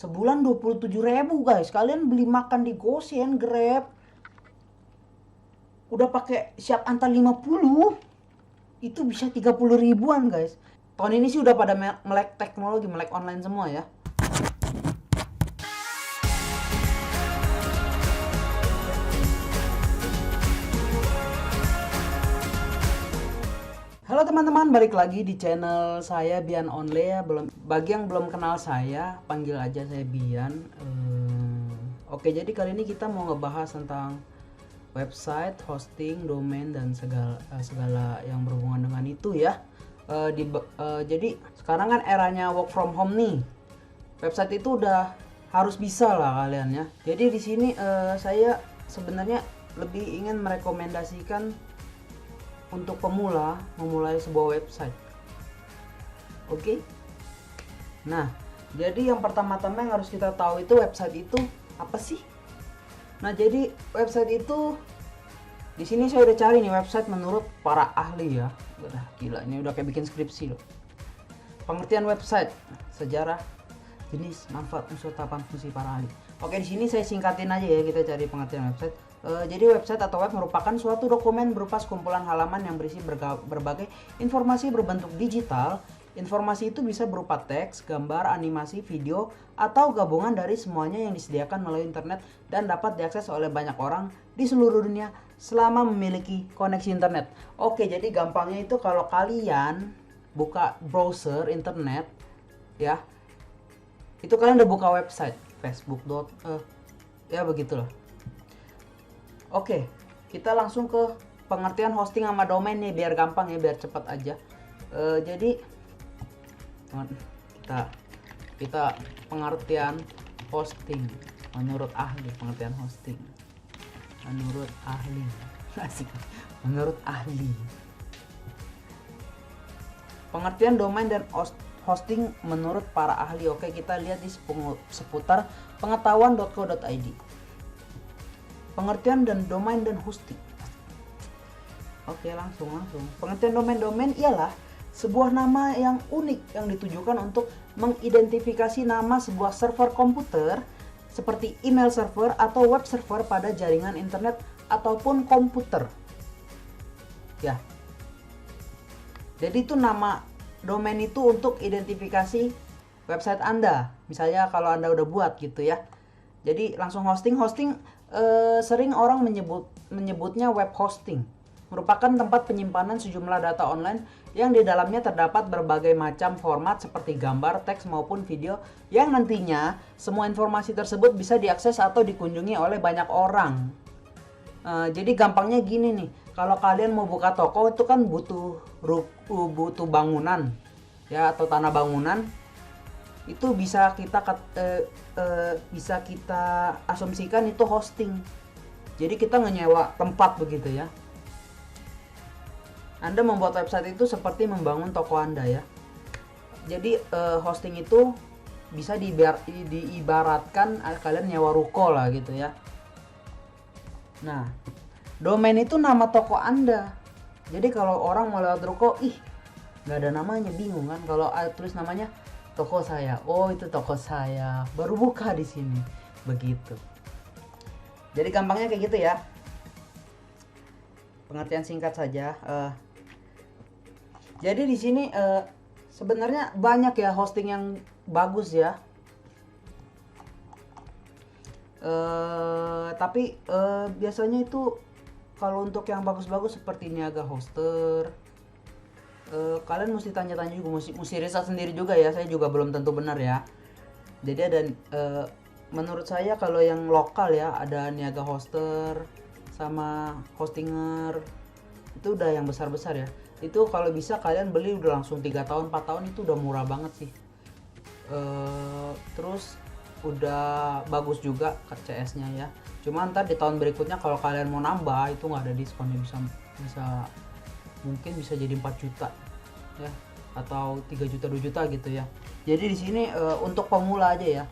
sebulan 27.000 guys. Kalian beli makan di GoSend, Grab, udah pakai siap antar 50, itu bisa 30 ribuan guys. Tahun ini sih udah pada melek teknologi, melek online semua ya. Halo teman-teman, balik lagi di channel saya Bian Only ya. Bagi yang belum kenal saya, panggil aja saya Bian. Oke, jadi kali ini kita mau ngebahas tentang website, hosting, domain, dan segala yang berhubungan dengan itu ya. Jadi sekarang kan eranya work from home nih. Website itu udah harus bisa lah kalian ya. Jadi di sini saya sebenarnya lebih ingin merekomendasikan untuk pemula memulai sebuah website. Oke. Nah, jadi yang pertama-tama yang harus kita tahu itu website itu apa sih? Nah, jadi website itu di sini saya udah cari nih website menurut para ahli ya. Udah gila, ini udah kayak bikin skripsi loh. Pengertian website, sejarah, jenis, manfaat, unsur, tahapan, fungsi para ahli. Oke, di sini saya singkatin aja ya, kita cari pengertian website. Jadi website atau web merupakan suatu dokumen berupa sekumpulan halaman yang berisi berbagai informasi berbentuk digital. Informasi itu bisa berupa teks, gambar, animasi, video, atau gabungan dari semuanya yang disediakan melalui internet dan dapat diakses oleh banyak orang di seluruh dunia selama memiliki koneksi internet. Oke, jadi gampangnya itu kalau kalian buka browser internet ya, itu kalian udah buka website Facebook. Ya begitulah. Oke, kita langsung ke pengertian hosting sama domain nih biar gampang ya, biar cepat aja. Jadi kita pengertian hosting menurut ahli, pengertian hosting menurut ahli. Asik. Menurut ahli. Pengertian domain dan hosting menurut para ahli. Oke, kita lihat di seputar pengetahuan.co.id. Pengertian dan domain dan hosting. Oke, langsung. Pengertian domain ialah sebuah nama yang unik yang ditujukan untuk mengidentifikasi nama sebuah server komputer seperti email server atau web server pada jaringan internet ataupun komputer. Ya. Jadi itu nama domain itu untuk identifikasi website Anda. Misalnya kalau Anda udah buat gitu ya. Jadi langsung hosting sering orang menyebutnya web hosting. Merupakan tempat penyimpanan sejumlah data online yang di dalamnya terdapat berbagai macam format seperti gambar, teks maupun video yang nantinya semua informasi tersebut bisa diakses atau dikunjungi oleh banyak orang. Jadi gampangnya gini nih, kalau kalian mau buka toko itu kan butuh bangunan ya, atau tanah bangunan. Itu bisa kita asumsikan itu hosting. Jadi kita nyewa tempat begitu ya. Anda membuat website itu seperti membangun toko Anda ya. Jadi hosting itu bisa diibaratkan kalian nyewa ruko lah gitu ya. Nah, domain itu nama toko Anda. Jadi kalau orang mau lewat ruko, nggak ada namanya, bingung kan? Kalau tulis namanya toko saya, oh itu toko saya, baru buka di sini, begitu. Jadi gampangnya kayak gitu ya. Pengertian singkat saja. Jadi di sini sebenarnya banyak ya hosting yang bagus ya. Tapi biasanya itu kalau untuk yang bagus-bagus seperti Niaga Hoster, kalian mesti tanya-tanya juga, mesti riset sendiri juga ya. Saya juga belum tentu benar ya. Jadi ada menurut saya kalau yang lokal ya, ada Niaga Hoster sama Hostinger. Itu udah yang besar-besar ya. Itu kalau bisa kalian beli udah langsung 3 tahun 4 tahun, itu udah murah banget sih. Terus udah bagus juga CS-nya ya. Cuma ntar di tahun berikutnya kalau kalian mau nambah itu nggak ada diskonnya, mungkin bisa jadi 4 juta ya, atau 3 juta 2 juta gitu ya. Jadi di sini untuk pemula aja ya.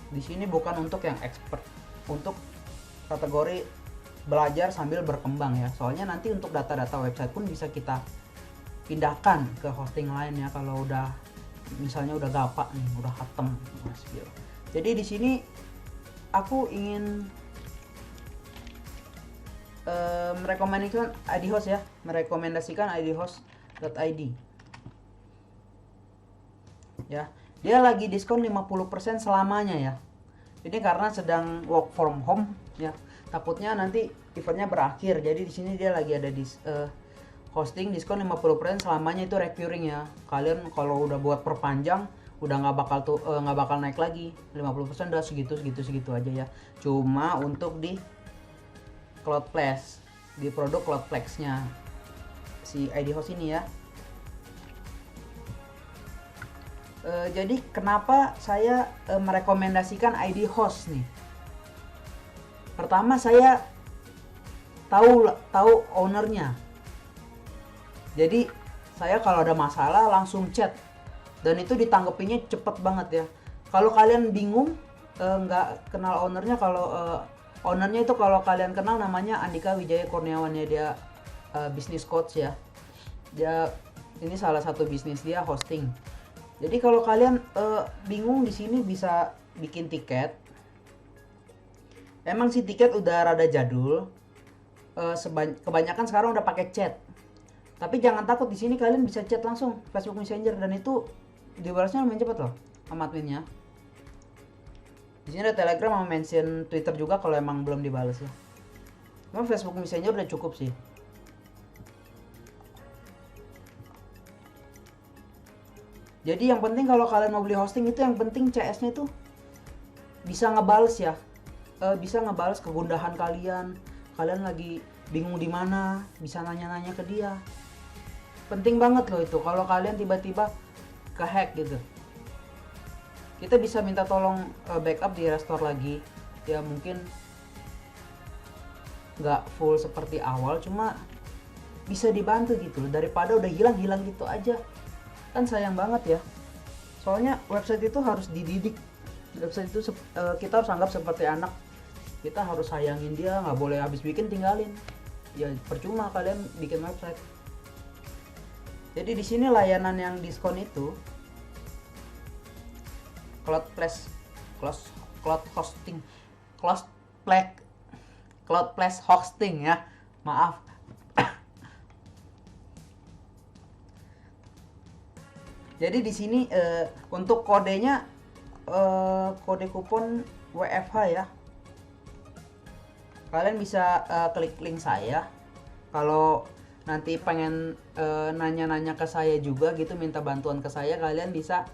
Di sini bukan untuk yang expert, untuk kategori belajar sambil berkembang ya. Soalnya nanti untuk data-data website pun bisa kita pindahkan ke hosting lain ya kalau udah misalnya udah gapak nih, udah hatem. Jadi di sini aku ingin merekomendasikan ID host ya, merekomendasikan ID host.id ya. Dia lagi diskon 50% selamanya ya. Ini karena sedang work from home ya. Takutnya nanti eventnya berakhir. Jadi di sini dia lagi ada hosting diskon 50% selamanya, itu recurring ya. Kalian kalau udah buat perpanjang udah nggak bakal naik lagi. 50% udah segitu aja ya. Cuma untuk di Cloudflash, di produk Cloudflash-nya si ID host ini ya. Jadi kenapa saya merekomendasikan ID host nih? Pertama, saya tahu ownernya. Jadi saya kalau ada masalah langsung chat dan itu ditanggapinya cepet banget ya. Kalau kalian bingung nggak kenal ownernya, ownernya itu kalau kalian kenal namanya Andika Wijaya Kurniawan ya, dia business coach ya. Dia ini salah satu bisnis dia hosting. Jadi kalau kalian bingung di sini bisa bikin tiket. Emang sih tiket udah rada jadul. Kebanyakan sekarang udah pakai chat. Tapi jangan takut, di sini kalian bisa chat langsung Facebook Messenger dan itu dibalasnya lumayan cepat loh sama adminnya. Di sini ada Telegram sama mention Twitter juga kalau emang belum dibalas ya. Cuma Facebook Messenger udah cukup sih. Jadi yang penting kalau kalian mau beli hosting itu yang penting CS-nya itu bisa ngebales ya. Bisa ngebales kegundahan kalian. Kalian lagi bingung di mana, bisa nanya-nanya ke dia. Penting banget loh itu. Kalau kalian tiba-tiba ke-hack gitu, kita bisa minta tolong backup di restore lagi. Ya mungkin nggak full seperti awal, cuma bisa dibantu gitu daripada udah hilang gitu aja. Kan sayang banget ya. Soalnya website itu harus dididik. Website itu kita harus anggap seperti anak. Kita harus sayangin dia, nggak boleh habis bikin tinggalin. Ya percuma kalian bikin website. Jadi di sini layanan yang diskon itu Cloudflash hosting ya. Maaf. Jadi di sini untuk kodenya kode kupon WFH ya. Kalian bisa klik link saya. Kalau nanti pengen nanya-nanya ke saya juga gitu, minta bantuan ke saya, kalian bisa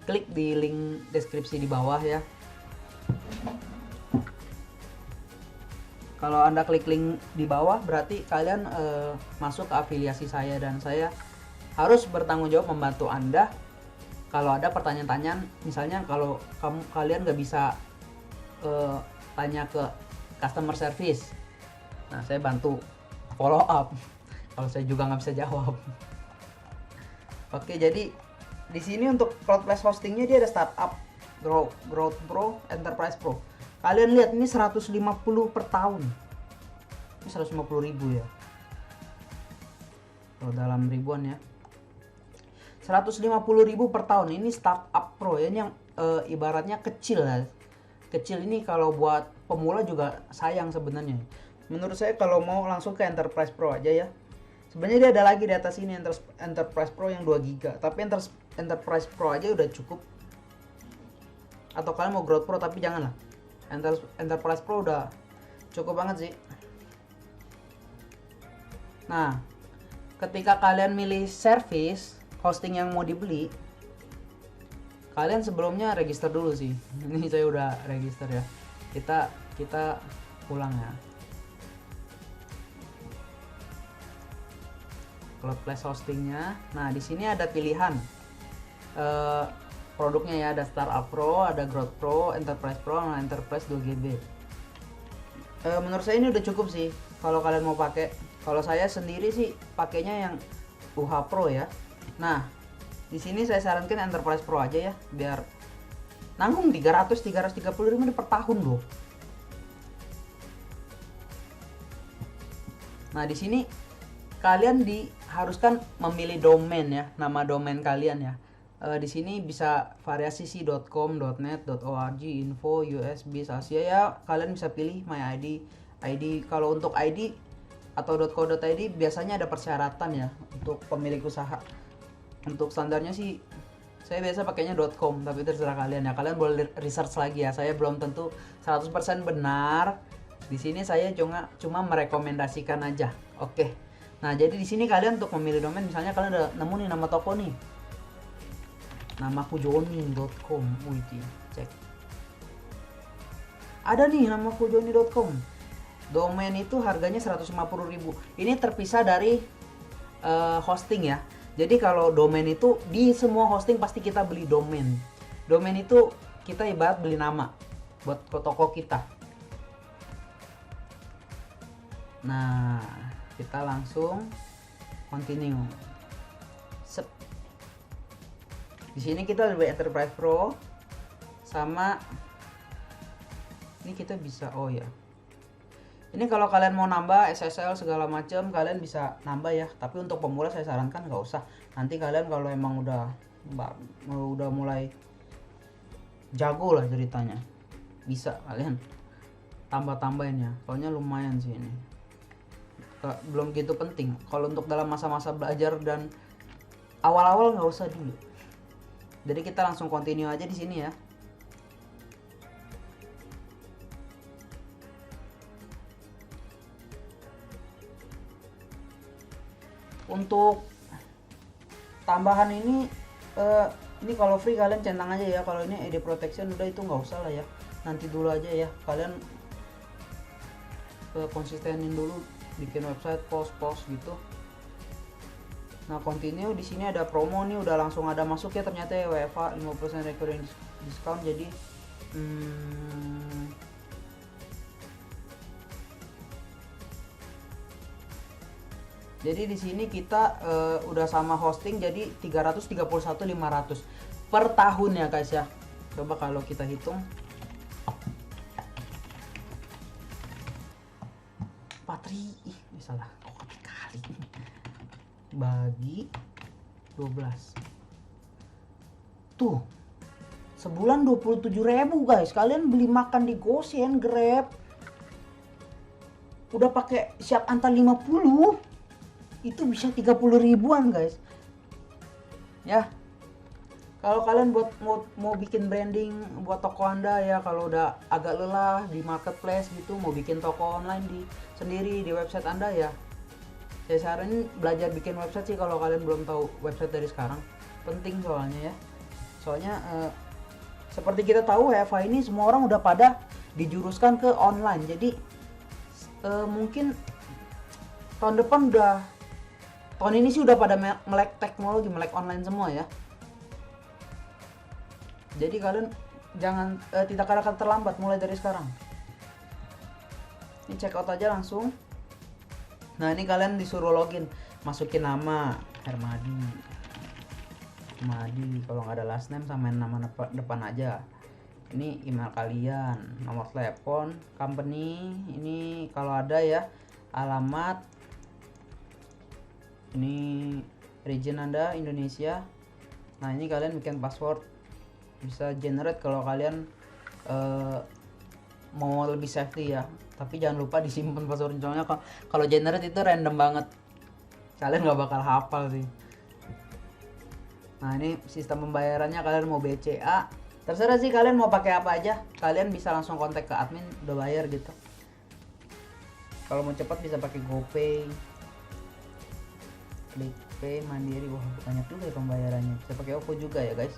klik di link deskripsi di bawah ya. Kalau Anda klik link di bawah berarti kalian masuk ke afiliasi saya dan saya harus bertanggung jawab membantu Anda kalau ada pertanyaan-pertanyaan. Misalnya kalau kalian nggak bisa tanya ke customer service, nah saya bantu follow up kalau saya juga nggak bisa jawab. Oke, jadi di sini untuk Cloudflash hostingnya dia ada startup, growth pro, enterprise pro. Kalian lihat ini 150 per tahun. Ini 150.000 ya. Kalau dalam ribuan ya. 150.000 per tahun. Ini startup pro ya. Ini yang ibaratnya kecil lah. Kecil ini kalau buat pemula juga sayang sebenarnya. Menurut saya kalau mau langsung ke enterprise pro aja ya. Sebenarnya dia ada lagi di atas ini enterprise pro yang 2 GB. Tapi enterprise pro aja udah cukup. Atau kalian mau growth pro tapi janganlah. Enterprise pro udah cukup banget sih. Nah, ketika kalian milih service hosting yang mau dibeli, kalian sebelumnya register dulu sih. Ini saya udah register ya. Kita pulang ya. Cloudflash hostingnya. Nah, di sini ada pilihan produknya ya, ada Startup Pro, ada Growth Pro, Enterprise Pro, nah Enterprise 2GB. Menurut saya ini udah cukup sih kalau kalian mau pakai. Kalau saya sendiri sih pakainya yang UH Pro ya. Nah, di sini saya sarankan Enterprise Pro aja ya, biar nanggung 330.000 per tahun loh. Nah, di sini kalian diharuskan memilih domain ya, nama domain kalian ya. Di sini bisa variasi sih .com, .net, .org, info, USB, Asia ya. Kalian bisa pilih my ID. Kalau untuk ID atau .co.id biasanya ada persyaratan ya untuk pemilik usaha. Untuk standarnya sih saya biasa pakainya .com, tapi terserah kalian ya. Kalian boleh research lagi ya. Saya belum tentu 100% benar. Di sini saya cuma merekomendasikan aja. Oke. Nah, jadi di sini kalian untuk memilih domain, misalnya kalian udah nemu nih nama toko nih. Namaku Joni.com. Wih, cek. Ada nih namaku Joni.com. Domain itu harganya 150.000. Ini terpisah dari hosting ya. Jadi kalau domain itu di semua hosting pasti kita beli domain. Domain itu kita ibarat beli nama buat toko kita. Nah, kita langsung continue. Sep. Di sini kita lebih Enterprise Pro sama ini kita bisa ini kalau kalian mau nambah SSL segala macam kalian bisa nambah ya, tapi untuk pemula saya sarankan nggak usah. Nanti kalian kalau emang udah mulai jago lah ceritanya, bisa kalian tambah-tambahin ya, soalnya lumayan sih ini. Belum gitu penting kalau untuk dalam masa-masa belajar dan awal-awal nggak usah dulu. Jadi kita langsung continue aja di sini ya. Untuk tambahan ini kalau free kalian centang aja ya. Kalau ini ID protection udah itu nggak usah lah ya, nanti dulu aja ya. Kalian konsistenin dulu bikin website, post gitu. Nah, continue. Di sini ada promo nih, udah langsung ada masuk ya ternyata ya, WFA 50% recurring discount. Jadi di sini kita udah sama hosting jadi 331.500 per tahun ya guys ya. Coba kalau kita hitung 4.000, salah kali bagi 12 tuh sebulan 27.000 guys. Kalian beli makan di GoSend, Grab udah pakai siap antar 50 itu bisa 30 ribuan guys ya. Kalau kalian mau bikin branding buat toko anda ya, kalau udah agak lelah di marketplace gitu, mau bikin toko online sendiri di website anda ya, saya saranin belajar bikin website sih kalau kalian belum tahu website dari sekarang. Penting soalnya seperti kita tahu WFH ini semua orang udah pada dijuruskan ke online. Jadi mungkin tahun depan tahun ini sih udah pada melek teknologi, melek online semua ya. Jadi kalian jangan tidak akan terlambat mulai dari sekarang. Ini check out aja langsung. Nah, ini kalian disuruh login, masukin nama Hermadi. Kalau nggak ada last name samain nama depan aja. Ini email kalian, nomor telepon, company, ini kalau ada ya, alamat, ini region anda Indonesia. Nah, ini kalian bikin password, bisa generate kalau kalian mau lebih safety ya, tapi jangan lupa disimpan password, soalnya kalau generate itu random banget, kalian nggak bakal hafal sih. Nah, ini sistem pembayarannya, kalian mau BCA terserah sih, kalian mau pakai apa aja, kalian bisa langsung kontak ke admin udah bayar gitu. Kalau mau cepat bisa pakai GoPay, ClickPay, Mandiri. Wah, banyak juga ya pembayarannya, bisa pakai OVO juga ya guys.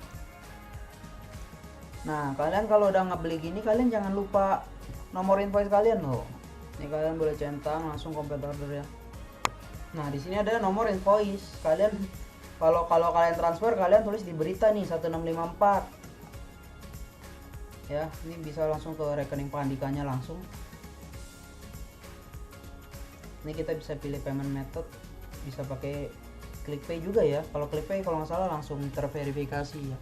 Nah, kalian kalau udah ngebeli gini, kalian jangan lupa nomor invoice kalian loh. Ini kalian boleh centang langsung complete order ya. Nah, di sini ada nomor invoice. Kalian kalau kalian transfer, kalian tulis di berita nih 1654. Ya, ini bisa langsung ke rekening Pak Andikanya langsung. Ini kita bisa pilih payment method, bisa pakai ClickPay juga ya. Kalau ClickPay kalau nggak salah langsung terverifikasi ya.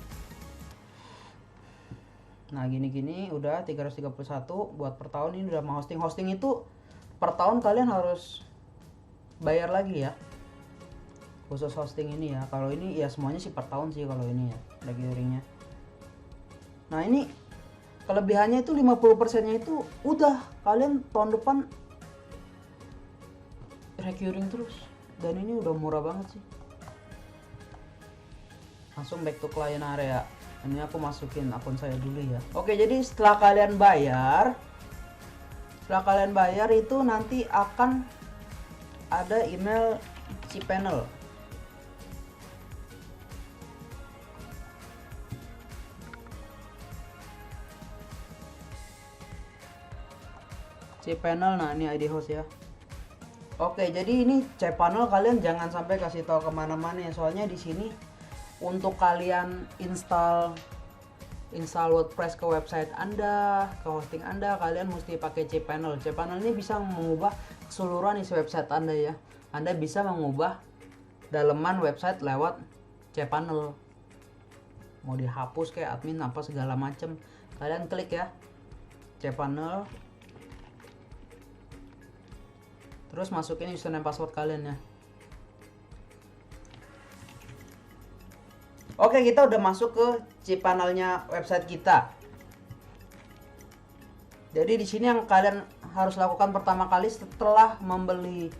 Nah, gini udah 331 buat per tahun. Ini udah mau hosting itu per tahun kalian harus bayar lagi ya. khusus hosting ini ya. Kalau ini ya semuanya sih per tahun sih kalau ini ya recurringnya. Nah ini kelebihannya itu 50% nya itu udah kalian tahun depan recurring terus, dan ini udah murah banget sih. Langsung back to client area. Ini aku masukin akun saya dulu ya. Oke, jadi setelah kalian bayar itu nanti akan ada email cPanel. cPanel, nah ini ID host ya. Oke, jadi ini cPanel kalian jangan sampai kasih tahu kemana-mana ya, soalnya di sini untuk kalian install WordPress ke website Anda, ke hosting Anda, kalian mesti pakai cPanel. cPanel ini bisa mengubah keseluruhan isi website Anda ya. Anda bisa mengubah daleman website lewat cPanel. Mau dihapus kayak admin apa segala macem, kalian klik ya cPanel. Terus masukin username password kalian ya. Oke, kita udah masuk ke cPanelnya website kita. Jadi di sini yang kalian harus lakukan pertama kali setelah membeli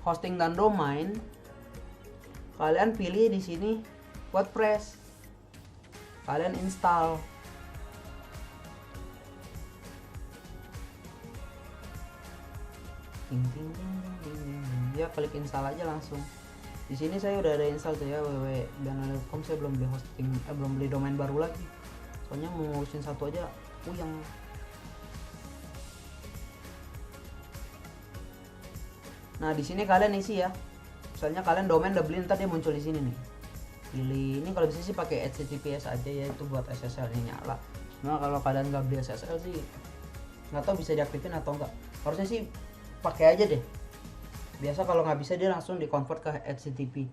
hosting dan domain, kalian pilih di sini WordPress. Kalian install. Ya klik install aja langsung. Di sini saya udah ada install tuh ya www.bianonline.com. Saya belum beli hosting, belum beli domain baru lagi. Soalnya mau ngurusin satu aja puyeng. Nah, di sini kalian isi ya. Misalnya kalian domain udah beli, ntar dia muncul di sini nih. Pilih ini, kalau bisa sih pakai HTTPS aja ya, itu buat SSL-nya nyala. Nah, kalau kalian nggak beli SSL sih nggak tahu bisa diaktifin atau enggak. Harusnya sih pakai aja deh. Biasa kalau nggak bisa dia langsung di convert ke HTTP.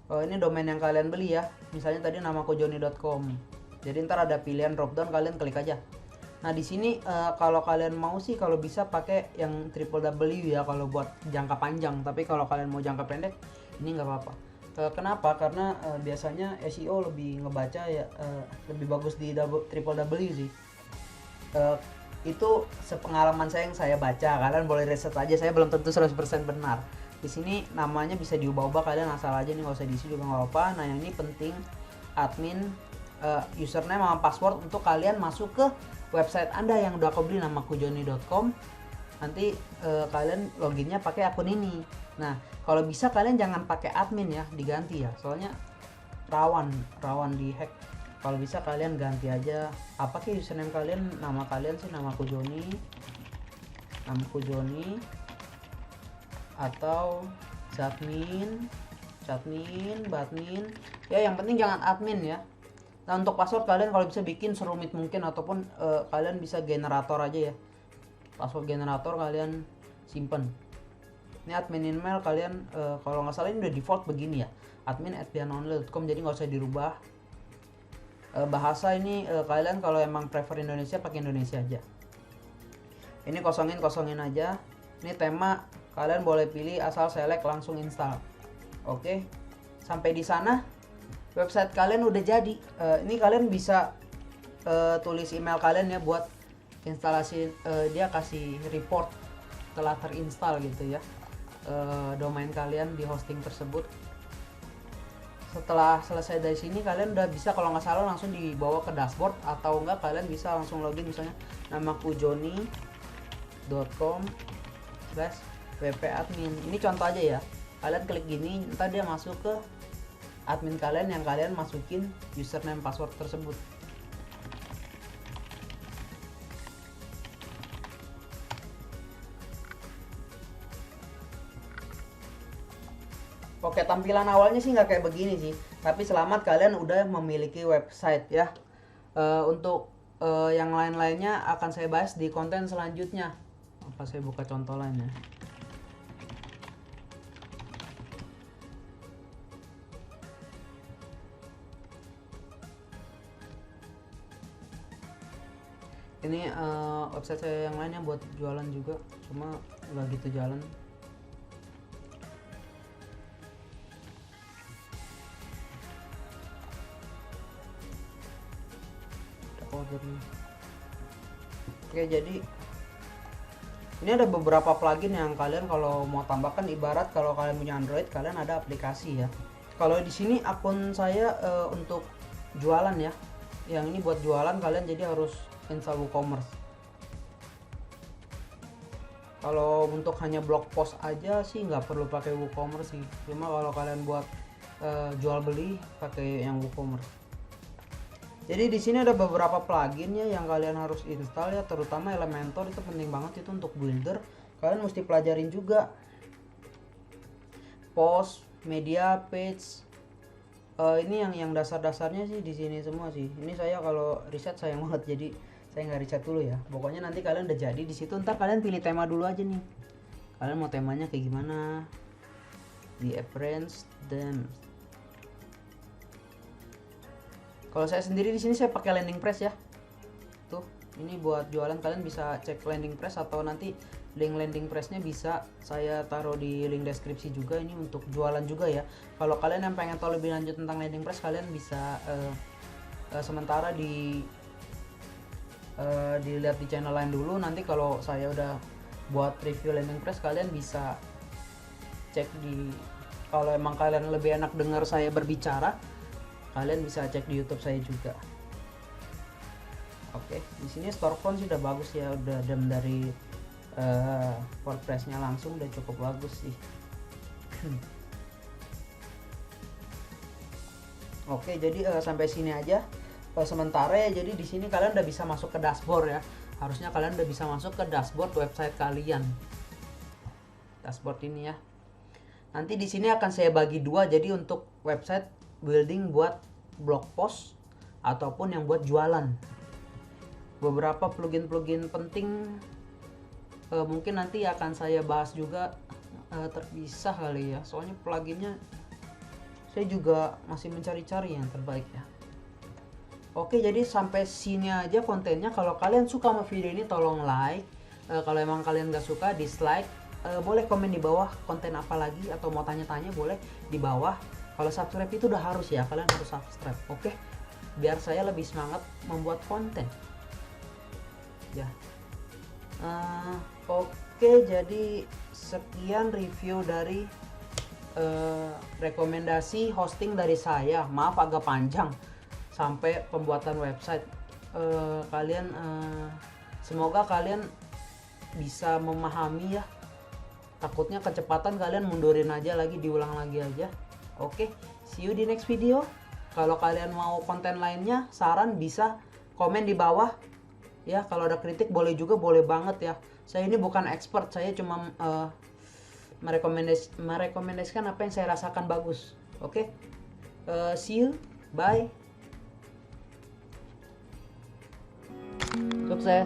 Oh, ini domain yang kalian beli ya. Misalnya tadi namakujoni.com. Jadi ntar ada pilihan dropdown, kalian klik aja. Nah di sini kalau kalian mau sih kalau bisa pakai yang www ya kalau buat jangka panjang. Tapi kalau kalian mau jangka pendek ini nggak apa-apa. Kenapa? Karena biasanya SEO lebih ngebaca ya, lebih bagus di www sih. Itu sepengalaman saya yang saya baca, kalian boleh riset aja, saya belum tentu 100% benar. Di sini namanya bisa diubah-ubah, kalian asal aja nih, nggak usah diisi juga nggak apa-apa. Nah yang ini penting admin username sama password untuk kalian masuk ke website Anda yang udah aku beli namakujoni.com. Nanti kalian loginnya pakai akun ini. Nah kalau bisa kalian jangan pakai admin ya, diganti ya, soalnya rawan di hack. Kalau bisa kalian ganti aja apa sih username kalian, nama kalian sih namaku Joni atau badmin ya, yang penting jangan admin ya. Nah untuk password kalian kalau bisa bikin serumit mungkin, ataupun kalian bisa generator aja ya, password generator kalian simpen. Ini admin email kalian kalau nggak salah ini udah default begini ya, admin@bianonline.com, jadi nggak usah dirubah. Bahasa ini kalian kalau emang prefer Indonesia pakai Indonesia aja. Ini kosongin aja. Ini tema kalian boleh pilih, asal select langsung install. Oke, sampai di sana website kalian udah jadi. Ini kalian bisa tulis email kalian ya buat instalasi, dia kasih report telah terinstall gitu ya domain kalian di hosting tersebut. Setelah selesai dari sini kalian udah bisa kalau nggak salah langsung dibawa ke dashboard, atau enggak kalian bisa langsung login misalnya namakujoni.com/wp-admin. Ini contoh aja ya, kalian klik gini ntar dia masuk ke admin kalian yang kalian masukin username password tersebut. Oke, tampilan awalnya sih nggak kayak begini sih, tapi selamat kalian udah memiliki website ya. Untuk yang lain-lainnya akan saya bahas di konten selanjutnya. Apa saya buka contoh lainnya? Ini website saya yang lainnya buat jualan juga, cuma nggak gitu jalan. Ordernya. Oke, jadi ini ada beberapa plugin yang kalian kalau mau tambahkan, ibarat kalau kalian punya Android, kalian ada aplikasi ya. Kalau di sini akun saya untuk jualan ya. Yang ini buat jualan, kalian jadi harus install WooCommerce. Kalau untuk hanya blog post aja sih nggak perlu pakai WooCommerce sih. Cuma kalau kalian buat jual beli, pakai yang WooCommerce. Jadi di sini ada beberapa plugin ya yang kalian harus install ya, terutama Elementor itu penting banget itu untuk builder. Kalian mesti pelajarin juga post, media, page. Ini yang dasar-dasarnya sih di sini semua sih. Ini saya kalau riset sayang banget, jadi saya nggak riset dulu ya. Pokoknya nanti kalian udah jadi di situ, ntar kalian pilih tema dulu aja nih. Kalian mau temanya kayak gimana? Di appearance dan kalau saya sendiri di sini saya pakai landing press ya. Tuh, ini buat jualan, kalian bisa cek landing press atau nanti link landing pressnya bisa saya taruh di link deskripsi juga. Ini untuk jualan juga ya. Kalau kalian yang pengen tahu lebih lanjut tentang landing press, kalian bisa sementara dilihat di channel lain dulu. Nanti kalau saya udah buat review landing press, kalian bisa cek di, kalau emang kalian lebih enak dengar saya berbicara, kalian bisa cek di YouTube saya juga. Oke, di sini storefront sih udah bagus ya, udah dari WordPress-nya langsung udah cukup bagus sih. Oke, jadi sampai sini aja sementara ya. Jadi di sini kalian udah bisa masuk ke dashboard ya. Harusnya kalian udah bisa masuk ke dashboard website kalian. Dashboard ini ya. Nanti di sini akan saya bagi dua, jadi untuk website building buat blog post ataupun yang buat jualan. Beberapa plugin-plugin penting mungkin nanti akan saya bahas juga terpisah kali ya. Soalnya pluginnya saya juga masih mencari-cari yang terbaik ya. Oke, jadi sampai sini aja kontennya. Kalau kalian suka sama video ini tolong like. Kalau emang kalian gak suka, dislike. Boleh komen di bawah konten apa lagi, atau mau tanya-tanya boleh di bawah. Kalau subscribe itu udah harus ya, kalian harus subscribe. Oke, biar saya lebih semangat membuat konten ya. Oke, jadi sekian review dari rekomendasi hosting dari saya. Maaf agak panjang sampai pembuatan website. Kalian semoga kalian bisa memahami ya. Takutnya kecepatan kalian mundurin aja lagi, diulang lagi aja. Oke, see you di next video. Kalau kalian mau konten lainnya, saran bisa komen di bawah ya. Kalau ada kritik boleh juga, boleh banget ya. Saya ini bukan expert, saya cuma merekomendasikan apa yang saya rasakan bagus. Oke, see you, bye, sukses.